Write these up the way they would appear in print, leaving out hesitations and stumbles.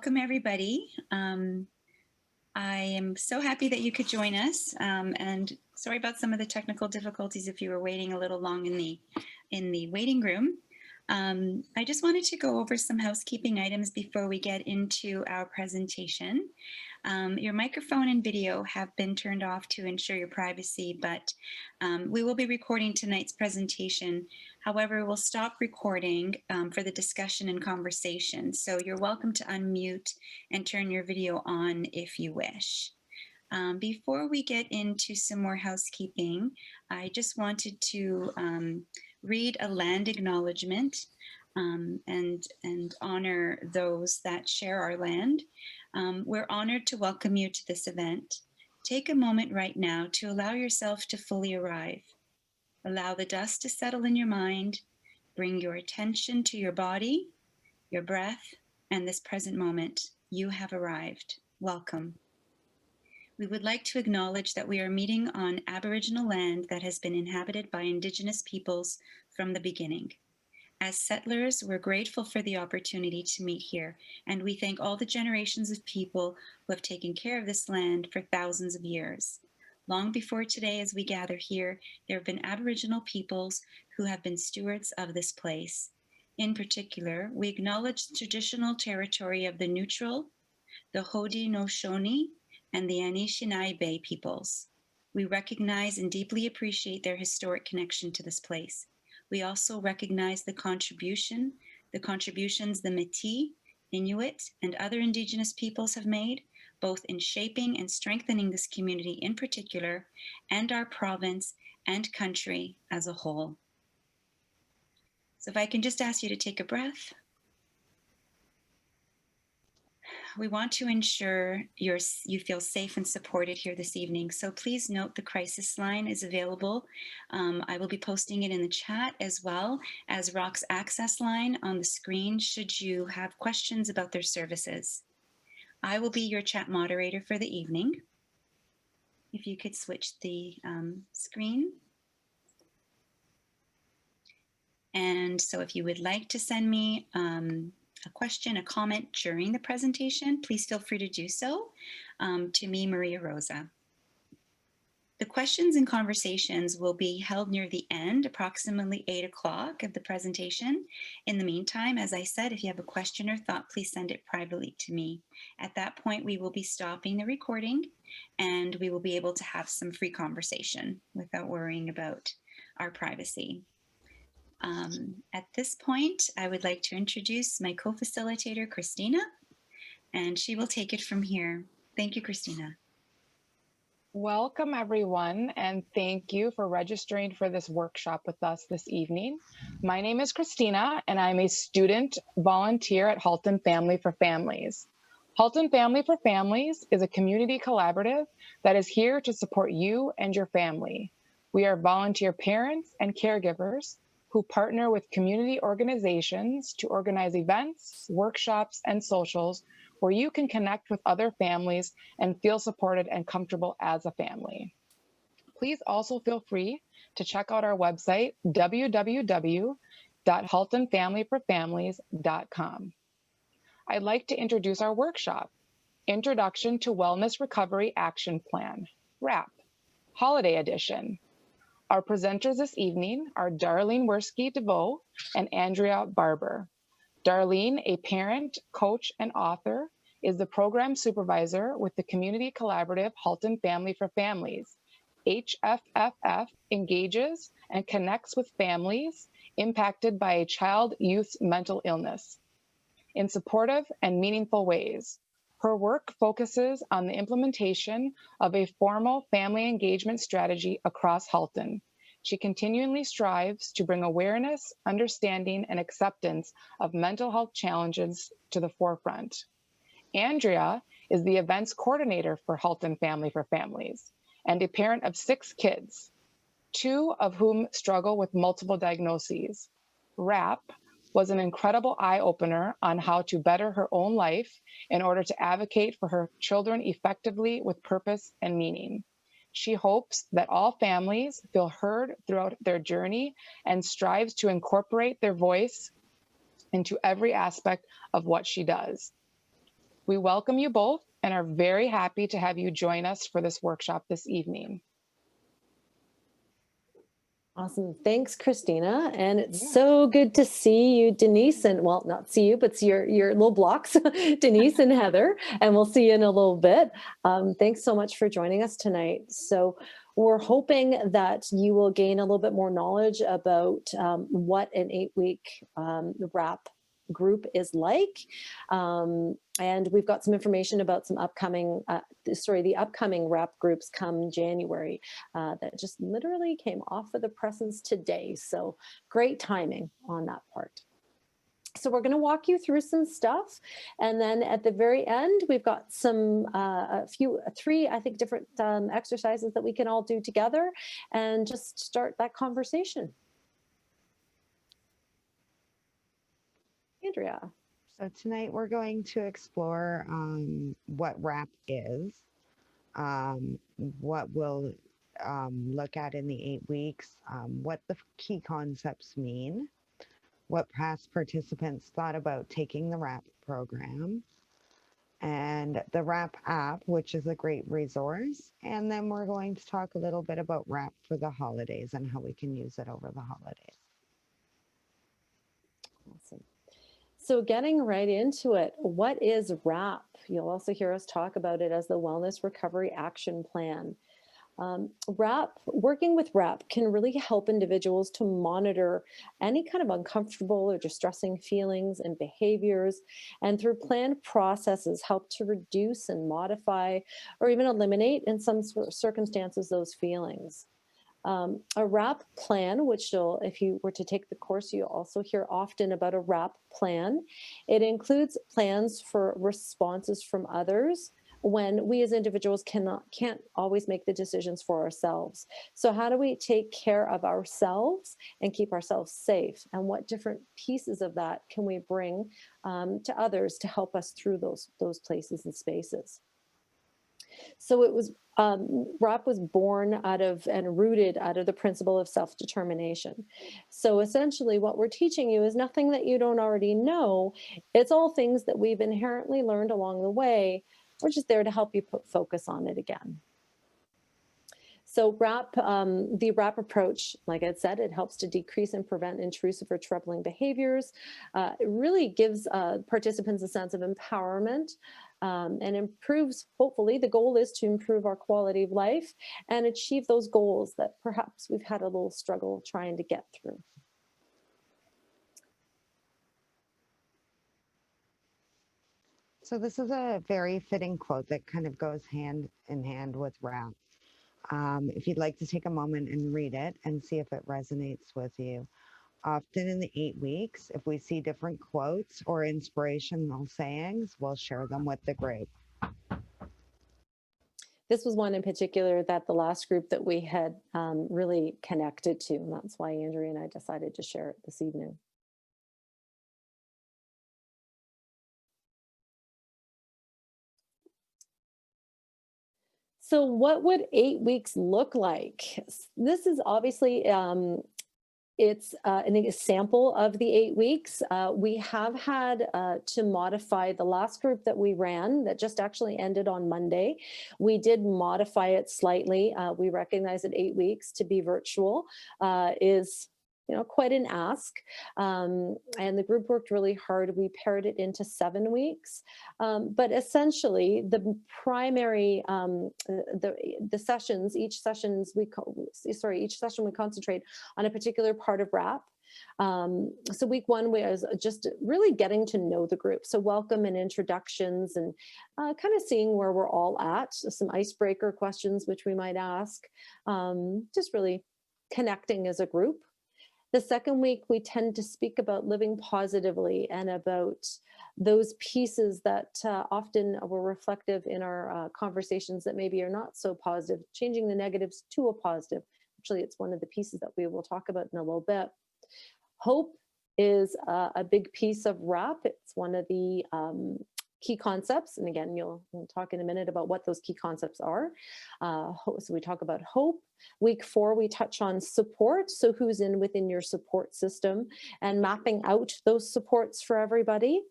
Welcome, everybody. I am so happy that you could join us, and sorry about some of the technical difficulties if you were waiting a little long in the waiting room. I just wanted to go over some housekeeping items before we get into our presentation. Your microphone and video have been turned off to ensure your privacy, but we will be recording tonight's presentation. However, we'll stop recording for the discussion and conversation. So you're welcome to unmute and turn your video on if you wish. Before we get into some more housekeeping, I just wanted to read a land acknowledgement and honor those that share our land. We're honored to welcome you to this event. Take a moment right now to allow yourself to fully arrive. Allow the dust to settle in your mind. Bring your attention to your body, your breath, and this present moment. You have arrived. Welcome. We would like to acknowledge that we are meeting on Aboriginal land that has been inhabited by Indigenous peoples from the beginning. As settlers, we're grateful for the opportunity to meet here, and we thank all the generations of people who have taken care of this land for thousands of years. Long before today, as we gather here, there have been Aboriginal peoples who have been stewards of this place. In particular, we acknowledge the traditional territory of the Neutral, the Haudenosaunee, and the Anishinaabe peoples. We recognize and deeply appreciate their historic connection to this place. We also recognize the contributions the Métis, Inuit, and other Indigenous peoples have made, both in shaping and strengthening this community in particular, and our province and country as a whole. So if I can just ask you to take a breath. We want to ensure you feel safe and supported here this evening. So please note the crisis line is available. I will be posting it in the chat as well as Rock's access line on the screen should you have questions about their services. I will be your chat moderator for the evening. If you could switch the screen. And so if you would like to send me a question, a comment during the presentation, please feel free to do so to me, Maria Rosa. The questions and conversations will be held near the end, approximately 8 o'clock of the presentation. In the meantime, as I said, if you have a question or thought, please send it privately to me. At that point, we will be stopping the recording and we will be able to have some free conversation without worrying about our privacy. At this point, I would like to introduce my co-facilitator, Christina, and she will take it from here. Thank you, Christina. Welcome, everyone, and thank you for registering for this workshop with us this evening. My name is Christina, and I'm a student volunteer at Halton Family for Families. Halton Family for Families is a community collaborative that is here to support you and your family. We are volunteer parents and caregivers who partner with community organizations to organize events, workshops, and socials where you can connect with other families and feel supported and comfortable as a family. Please also feel free to check out our website, www.haltonfamilyforfamilies.com. I'd like to introduce our workshop, Introduction to Wellness Recovery Action Plan, WRAP, Holiday Edition. Our presenters this evening are Darlene Werski-DeVoe and Andrea Barber. Darlene, a parent, coach, and author, is the program supervisor with the community collaborative Halton Family for Families. HFFF engages and connects with families impacted by a child-youth mental illness in supportive and meaningful ways. Her work focuses on the implementation of a formal family engagement strategy across Halton. She continually strives to bring awareness, understanding, and acceptance of mental health challenges to the forefront. Andrea is the events coordinator for Halton Family for Families and a parent of 6 kids, 2 of whom struggle with multiple diagnoses. WRAP was an incredible eye-opener on how to better her own life in order to advocate for her children effectively with purpose and meaning. She hopes that all families feel heard throughout their journey and strives to incorporate their voice into every aspect of what she does. We welcome you both and are very happy to have you join us for this workshop this evening. Awesome. Thanks, Christina. And it's Yeah. so good to see you, Denise, and well, not see you, but see your little blocks, Denise and Heather, and we'll see you in a little bit. Thanks so much for joining us tonight. So we're hoping that you will gain a little bit more knowledge about what an 8-week wrap group is like. And we've got some information about some upcoming, the upcoming wrap groups come January that just literally came off of the presses today. So great timing on that part. So we're going to walk you through some stuff. And then at the very end, we've got some, three, I think, different exercises that we can all do together and just start that conversation. Andrea. So tonight we're going to explore what wrap is, what we'll look at in the 8 weeks, what the key concepts mean, what past participants thought about taking the wrap program, and the wrap app, which is a great resource. And then we're going to talk a little bit about wrap for the holidays and how we can use it over the holidays. Awesome. So getting right into it, what is wrap? You'll also hear us talk about it as the Wellness Recovery Action Plan. Working with wrap can really help individuals to monitor any kind of uncomfortable or distressing feelings and behaviors, and through planned processes help to reduce and modify or even eliminate in some circumstances those feelings. A wrap plan, which if you were to take the course, you'll also hear often about a wrap plan. It includes plans for responses from others when we as individuals can't always make the decisions for ourselves. So how do we take care of ourselves and keep ourselves safe? And what different pieces of that can we bring to others to help us through those places and spaces? So it was RAP was born out of and rooted out of the principle of self-determination. So essentially what we're teaching you is nothing that you don't already know. It's all things that we've inherently learned along the way. We're just there to help you put focus on it again. So the RAP approach, like I said, it helps to decrease and prevent intrusive or troubling behaviors. It really gives participants a sense of empowerment and improves, hopefully, the goal is to improve our quality of life and achieve those goals that perhaps we've had a little struggle trying to get through. So this is a very fitting quote that kind of goes hand in hand with wrap. If you'd like to take a moment and read it and see if it resonates with you. Often in the 8 weeks, if we see different quotes or inspirational sayings, we'll share them with the group. This was one in particular that the last group that we had really connected to, and that's why Andrea and I decided to share it this evening. So what would 8 weeks look like? This is obviously, it's an sample of the 8 weeks. We have had to modify the last group that we ran that just actually ended on Monday. We did modify it slightly. We recognize that 8 weeks to be virtual is quite an ask. And the group worked really hard. We pared it into 7 weeks. But essentially, the primary, the sessions, each session we concentrate on a particular part of wrap. So week 1 was just really getting to know the group. So welcome and introductions and kind of seeing where we're all at, some icebreaker questions, which we might ask, just really connecting as a group. The second week, we tend to speak about living positively and about those pieces that often were reflective in our conversations that maybe are not so positive, changing the negatives to a positive. Actually, it's one of the pieces that we will talk about in a little bit. Hope is a big piece of wrap. It's one of the key concepts. And again, we'll talk in a minute about what those key concepts are. So we talk about hope. Week 4, we touch on support. So who's within your support system and mapping out those supports for everybody.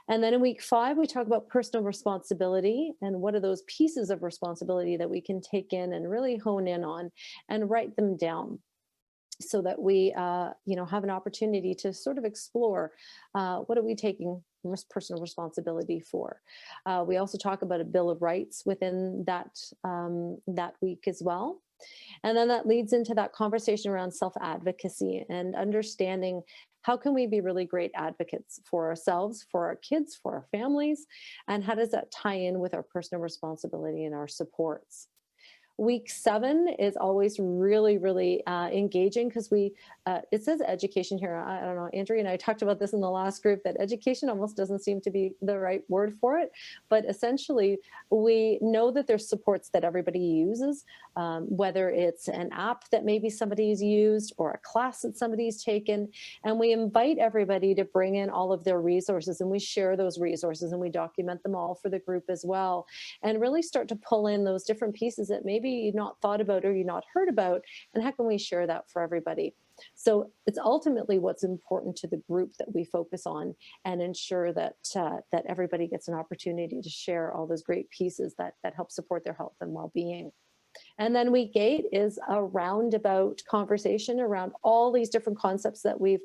And then in week 5, we talk about personal responsibility and what are those pieces of responsibility that we can take in and really hone in on and write them down so that we have an opportunity to sort of explore what are we taking personal responsibility for. We also talk about a bill of rights within that week as well. And then that leads into that conversation around self-advocacy and understanding how can we be really great advocates for ourselves, for our kids, for our families, and how does that tie in with our personal responsibility and our supports. Week 7 is always really, really engaging because it says education here. I don't know, Andrea and I talked about this in the last group, that education almost doesn't seem to be the right word for it. But essentially, we know that there's supports that everybody uses, whether it's an app that maybe somebody's used or a class that somebody's taken. And we invite everybody to bring in all of their resources, and we share those resources and we document them all for the group as well. And really start to pull in those different pieces that maybe you've not thought about or you've not heard about, and how can we share that for everybody. So it's ultimately what's important to the group that we focus on and ensure that that everybody gets an opportunity to share all those great pieces that help support their health and well-being. And then week 8 is a roundabout conversation around all these different concepts that we've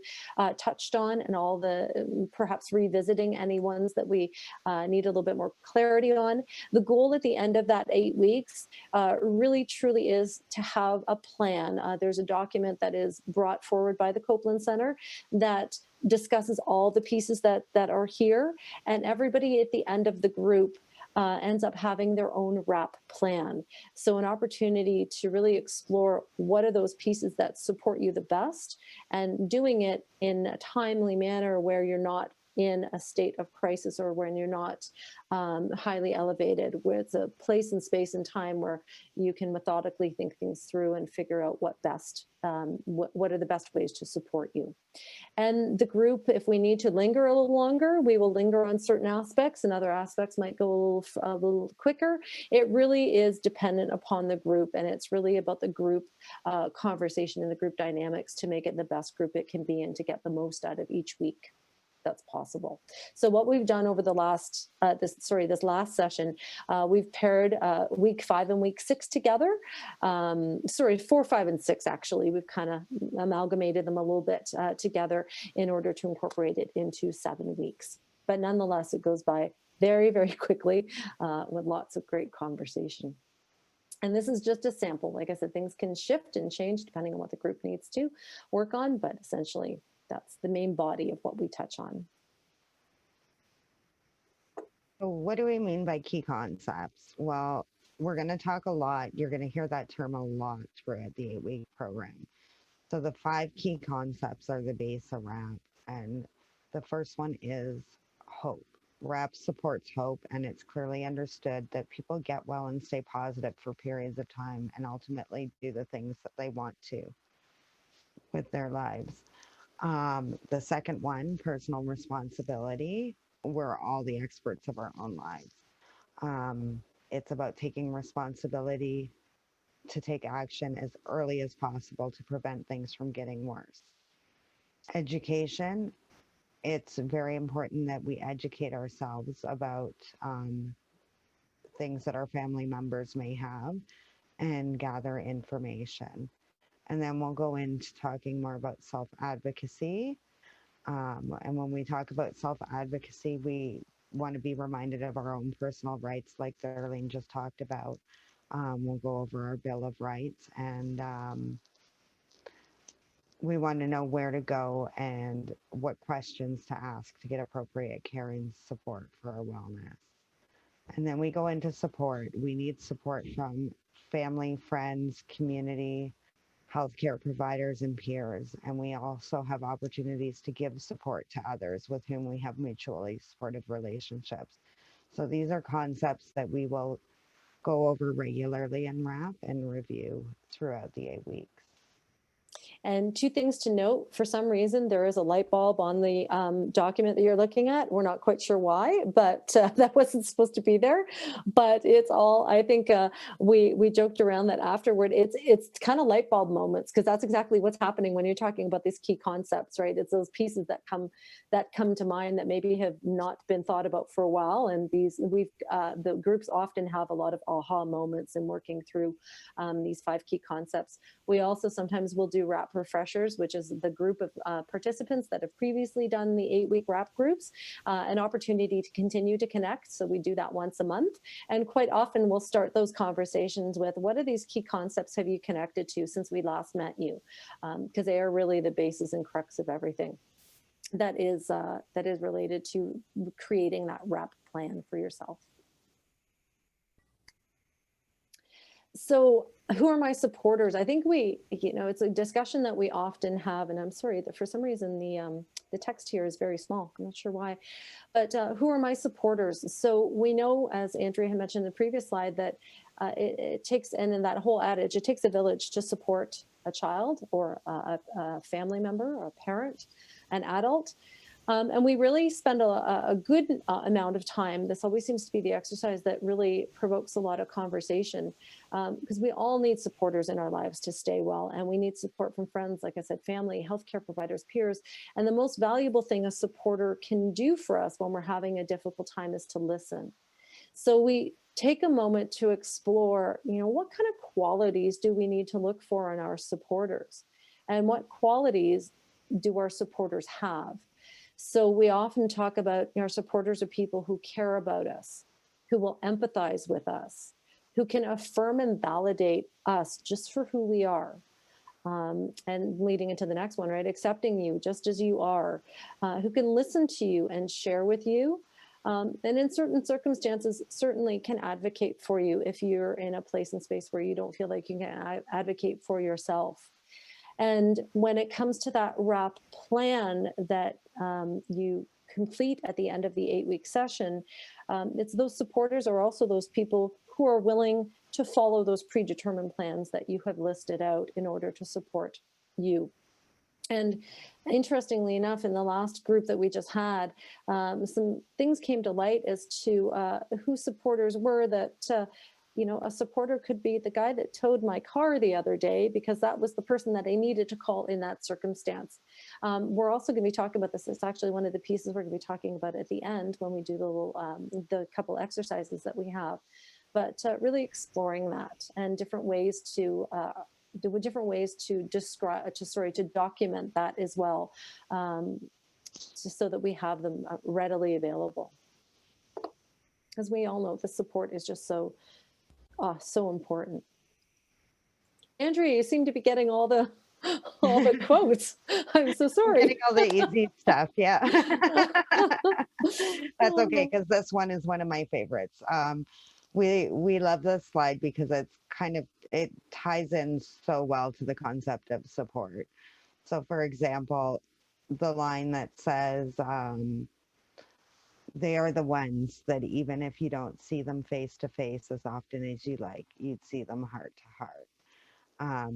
touched on, and all the perhaps revisiting any ones that we need a little bit more clarity on. The goal at the end of that 8 weeks really truly is to have a plan. There's a document that is brought forward by the Copeland Center that discusses all the pieces that are here, and everybody at the end of the group ends up having their own wrap plan. So an opportunity to really explore what are those pieces that support you the best, and doing it in a timely manner where you're not in a state of crisis or when you're not highly elevated, where it's a place and space and time where you can methodically think things through and figure out what are the best ways to support you. And the group, if we need to linger a little longer, we will linger on certain aspects, and other aspects might go a little quicker. It really is dependent upon the group, and it's really about the group conversation and the group dynamics to make it the best group it can be and to get the most out of each week that's possible. So what we've done over the last, this last session, we've paired week 5 and week 6 together. 4, 5, and 6, actually. We've kind of amalgamated them a little bit together in order to incorporate it into 7 weeks. But nonetheless, it goes by very, very quickly with lots of great conversation. And this is just a sample. Like I said, things can shift and change depending on what the group needs to work on, but essentially, that's the main body of what we touch on. So what do we mean by key concepts? Well, we're going to talk a lot. You're going to hear that term a lot throughout the 8-week program. So the 5 key concepts are the base of RAP. And the first one is hope. RAP supports hope, and it's clearly understood that people get well and stay positive for periods of time and ultimately do the things that they want to with their lives. The second one, personal responsibility. We're all the experts of our own lives. It's about taking responsibility to take action as early as possible to prevent things from getting worse. Education. It's very important that we educate ourselves about things that our family members may have and gather information. And then we'll go into talking more about self-advocacy. And when we talk about self-advocacy, we want to be reminded of our own personal rights, like Darlene just talked about. We'll go over our Bill of Rights, and we want to know where to go and what questions to ask to get appropriate care and support for our wellness. And then we go into support. We need support from family, friends, community, healthcare providers, and peers. And we also have opportunities to give support to others with whom we have mutually supportive relationships. So these are concepts that we will go over regularly in RAP and review throughout the 8 weeks. And two things to note, for some reason, there is a light bulb on the document that you're looking at. We're not quite sure why, but that wasn't supposed to be there. But it's all, I think we joked around that afterward, it's kind of light bulb moments, because that's exactly what's happening when you're talking about these key concepts, right? It's those pieces that come to mind that maybe have not been thought about for a while. And the groups often have a lot of aha moments in working through these 5 key concepts. We also sometimes will do WRAP refreshers, which is the group of participants that have previously done the 8-week WRAP groups, an opportunity to continue to connect. So we do that once a month. And quite often we'll start those conversations with, what are these key concepts have you connected to since we last met you? Because they are really the basis and crux of everything that is related to creating that WRAP plan for yourself. So who are my supporters? I think it's a discussion that we often have, and I'm sorry that for some reason the text here is very small. I'm not sure why, but who are my supporters? So we know, as Andrea had mentioned in the previous slide, that it takes, and in that whole adage, it takes a village to support a child or a family member or a parent, an adult. And we really spend a good amount of time. This always seems to be the exercise that really provokes a lot of conversation, because we all need supporters in our lives to stay well. And we need support from friends, like I said, family, healthcare providers, peers. And the most valuable thing a supporter can do for us when we're having a difficult time is to listen. So we take a moment to explore, what kind of qualities do we need to look for in our supporters? And what qualities do our supporters have? So we often talk about our supporters are people who care about us, who will empathize with us, who can affirm and validate us just for who we are. And leading into the next one, right? Accepting you just as you are, who can listen to you and share with you. And in certain circumstances, certainly can advocate for you if you're in a place and space where you don't feel like you can advocate for yourself. And when it comes to that WRAP plan that you complete at the end of the 8-week session, it's those supporters are also those people who are willing to follow those predetermined plans that you have listed out in order to support you. And interestingly enough, in the last group that we just had, some things came to light as to who supporters were that a supporter could be the guy that towed my car the other day, because that was the person that I needed to call in that circumstance. We're also going to be talking about this. It's actually one of the pieces we're going to be talking about at the end when we do the couple exercises that we have. But really exploring that and different ways to document that as well, just so that we have them readily available. As we all know, the support is just so important. Andrea, you seem to be getting all the quotes. I'm so sorry. I'm getting all the easy stuff. Yeah. That's okay, because this one is one of my favorites. We love this slide because it ties in so well to the concept of support. So for example, the line that says, they are the ones that even if you don't see them face to face as often as you like, you'd see them heart to heart.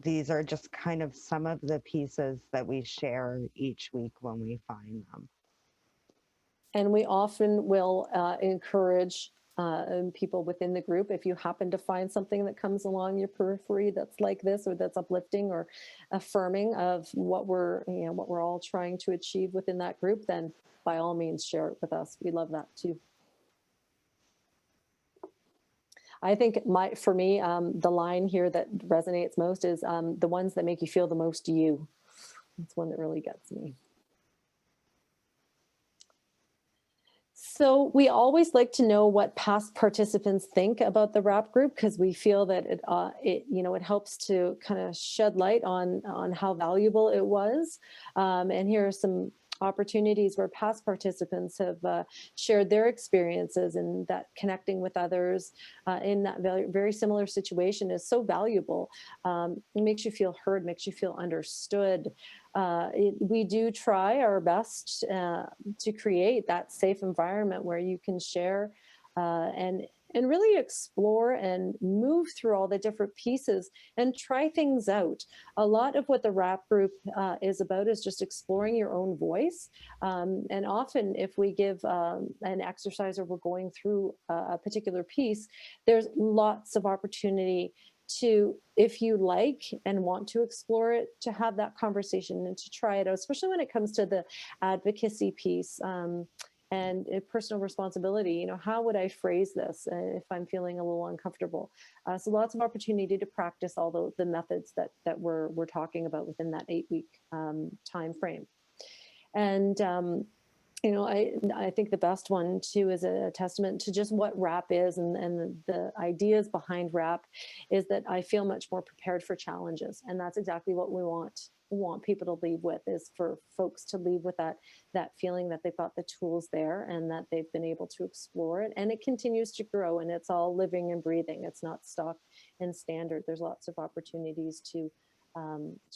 These are just kind of some of the pieces that we share each week when we find them. And we often will encourage people within the group, if you happen to find something that comes along your periphery that's like this, or that's uplifting or affirming of what we're all trying to achieve within that group, then by all means share it with us. We love that too. I think for me, the line here that resonates most is the ones that make you feel the most you. That's one that really gets me. So we always like to know what past participants think about the WRAP group, because we feel that it helps to kind of shed light on how valuable it was. And here are some opportunities where past participants have shared their experiences, and that connecting with others in that very similar situation is so valuable. It makes you feel heard, makes you feel understood. We do try our best to create that safe environment where you can share and and really explore and move through all the different pieces and try things out. A lot of what the rap group is about is just exploring your own voice. And often, if we give an exercise or we're going through a particular piece, there's lots of opportunity to, if you like and want to explore it, to have that conversation and to try it out, especially when it comes to the advocacy piece. And personal responsibility, how would I phrase this if I'm feeling a little uncomfortable? So lots of opportunity to practice all the methods that we're talking about within that 8-week time frame. And I think the best one too is a testament to just what rap is, and the ideas behind rap is that I feel much more prepared for challenges, and that's exactly what we want people to leave with, is for folks to leave with that feeling that they've got the tools there and that they've been able to explore it, and it continues to grow, and it's all living and breathing. It's not stock and standard. There's lots of opportunities to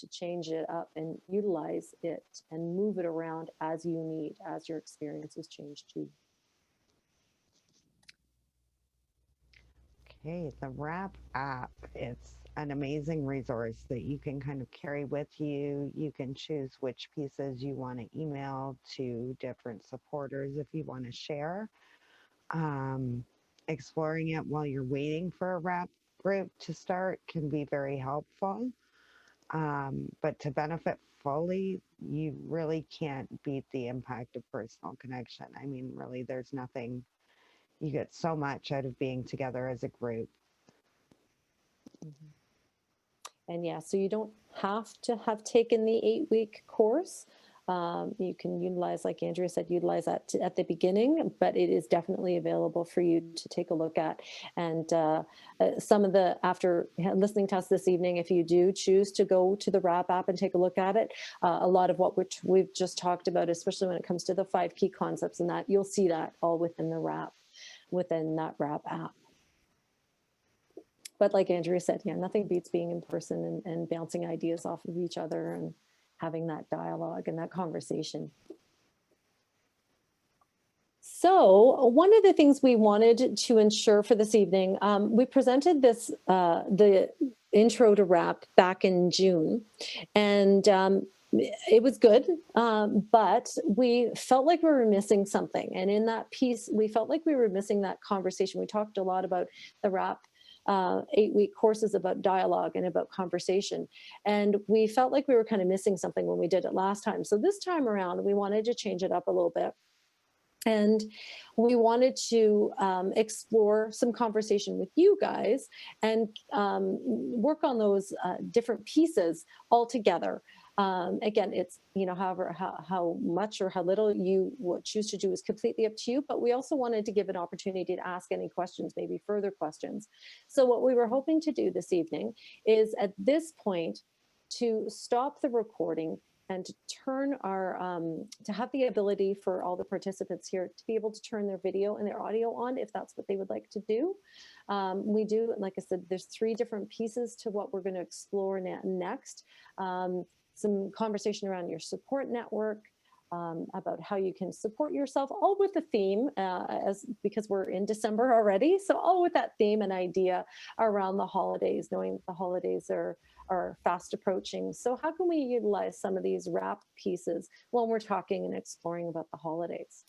change it up and utilize it and move it around as you need, as your experiences change too. Okay, the Wrap app, it's an amazing resource that you can kind of carry with you. You can choose which pieces you want to email to different supporters if you want to share. Exploring it while you're waiting for a Wrap group to start can be very helpful. But to benefit fully, you really can't beat the impact of personal connection. I mean, really, there's nothing, you get so much out of being together as a group. And yeah, so you don't have to have taken the 8-week course. You can utilize, like Andrea said, utilize that at the beginning, but it is definitely available for you to take a look at. And some of the, after listening to us this evening, if you do choose to go to the Wrap app and take a look at it, a lot of what we've just talked about, especially when it comes to the 5 key concepts and that, you'll see that all within the within that Wrap app. But like Andrea said, yeah, nothing beats being in person and bouncing ideas off of each other and having that dialogue and that conversation. So one of the things we wanted to ensure for this evening, we presented this, the intro to Wrap back in June, and it was good, but we felt like we were missing something. And in that piece, we felt like we were missing that conversation. We talked a lot about the Wrap 8-week courses about dialogue and about conversation. And we felt like we were kind of missing something when we did it last time. So this time around, we wanted to change it up a little bit. And we wanted to explore some conversation with you guys and work on those different pieces all together. Again, it's, however, how much or how little you would choose to do is completely up to you, but we also wanted to give an opportunity to ask any questions, maybe further questions. So what we were hoping to do this evening is at this point to stop the recording and to turn our, to have the ability for all the participants here to be able to turn their video and their audio on if that's what they would like to do. We do, like I said, there's 3 different pieces to what we're going to explore next. Some conversation around your support network, about how you can support yourself, all with the theme, because we're in December already. So all with that theme and idea around the holidays, knowing that the holidays are fast approaching. So how can we utilize some of these Wrap pieces when we're talking and exploring about the holidays?